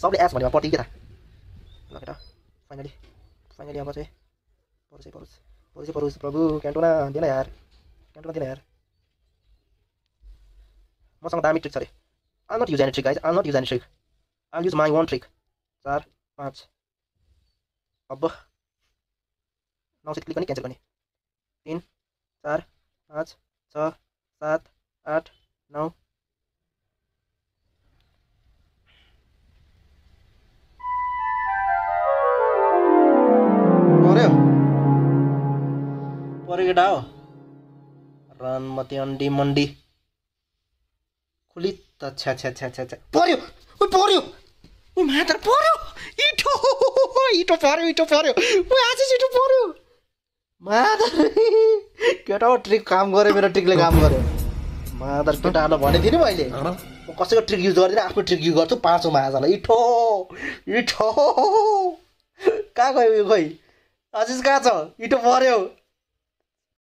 सबले एस भनेमा पटी के त ल केटा फाइनली अब चाहिँ परोस् प्रभु क्यान्टोना दिएन यार मसँग दामी ट्रिक छ रे I'll not use any trick guys I'll use my one trick 4 5 अब नौसित क्लिक गर्ने क्यान्सल गर्ने 3 4 5 6 7 8 9 पऱ्यो केटा हो रन मते अन्डी मन्डी खुली त छ्या पर्यो ओ मात्र पर्यो इटो पर्यो ओ आज इटो पर्यो मादर केटा हो ट्रिक काम गर्यो मेरो ट्रिकले काम गर्यो मादर केटाहरुले भनेदिनु मैले म कसैको ट्रिक युज गर्दिन आफ्नो ट्रिक युज गर्छु पाँचौं माजालाई इटो कहाँ गयो यो खोइ आशिष कहाँ छ इटो पर्यो